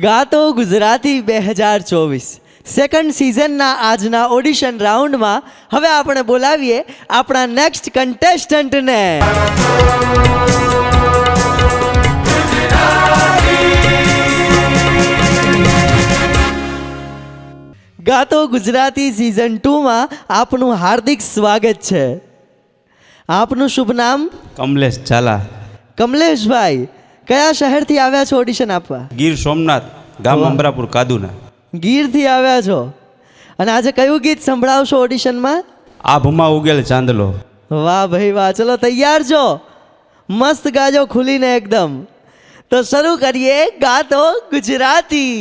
ગાતો Gujarati 2024 second સિઝનના આજના audition રાઉન્ડમાં હવે આપણે બોલાવીએ આપણા નેક્સ્ટ કન્ટેસ્ટન્ટને. ગાતો ગુજરાતી સિઝન 2માં આપનું હાર્દિક સ્વાગત છે. આપનું શુભ નામ? કમલેશ ઝાલા. કમલેશભાઈ, કયા શહેરથી આવ્યા છો ઓડિશન આપવા? ગીર સોમનાથ, ગામ અમરાપુર કાદુના. ગીરથી આવ્યા છો અને આજે કયું ગીત સંભળાવશો ઓડિશનમાં? આભમાં ઉગેલ ચાંદલો. વાહ ભાઈ વાહ, ચલો તૈયાર છો? મસ્ત ગાજો ખુલીને એકદમ. તો શરૂ કરીએ ગાતો ગુજરાતી.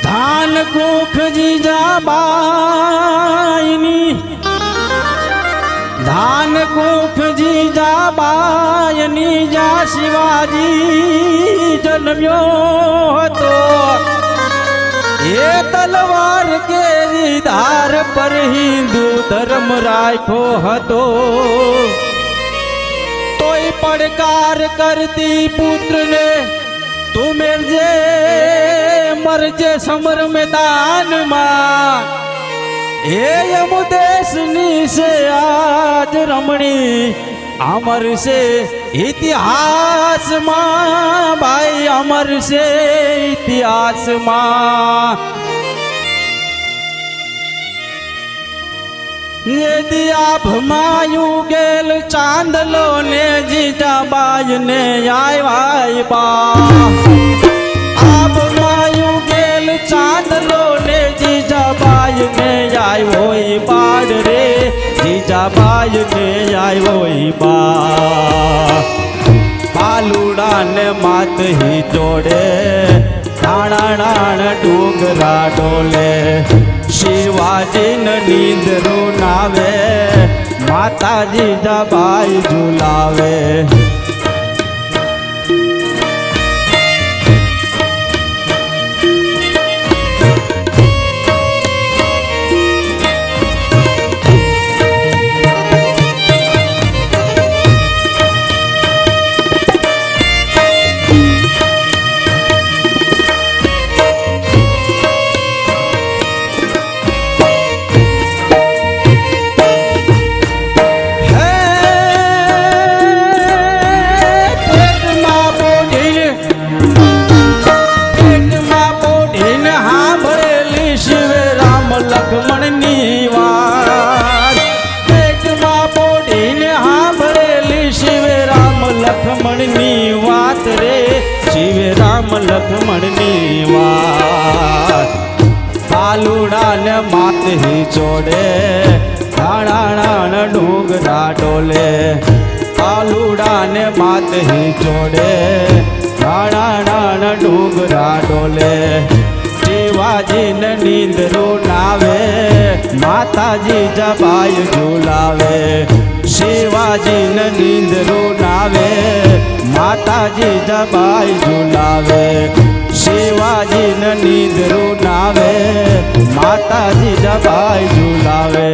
धान कुख जीजाबाईनी धान कुख जीजाबाईनी जा शिवाजी जन्म्यो હતો એ તલવાર કેરી ધાર પર હિન્દુ ધર્મ રાખ્યો હતો તોય પડકાર કરતી પુત્રને તું મેરજે મરજે સમર મેદાનમાં એ યમુદેશની છે આજ રમણી અમર છે ઇતિહાસમાં ભાઈ અમર છે ઇતિહાસમાં એ દિયાભમાં ગેલ ચાંદલો ને જીજાબાઈ ને આવ્યા બા આભમાં ગેલ ચાંદલો ને જીજાબાઈ ને આવ્યો બાડ રે જીજાબાઈ ને આવ્યો બા પાલુડા ને માત હી જોડે ડાણ ડુંગરા ડોલે શિવાજી ને નીંદરું નાવે માતાજી જબાઈ ઝુલાવે લખમણની વાત પાલુડા ને માત હી જોડે ડાણ ડુંગરા ડોલે પાલુડા ને માત હી જોડે ડાણ ડુંગરા ડોલે શિવાજી ને નીંદરું નાવે માતાજી જબાઈ ઝુલાવે શિવાજી ને નીંદરું નાવે માતાજી જબાઈ ઝુલાવે શિવાજી ને નીંદરું નાવે માતાજી જબાઈ ઝુલાવે.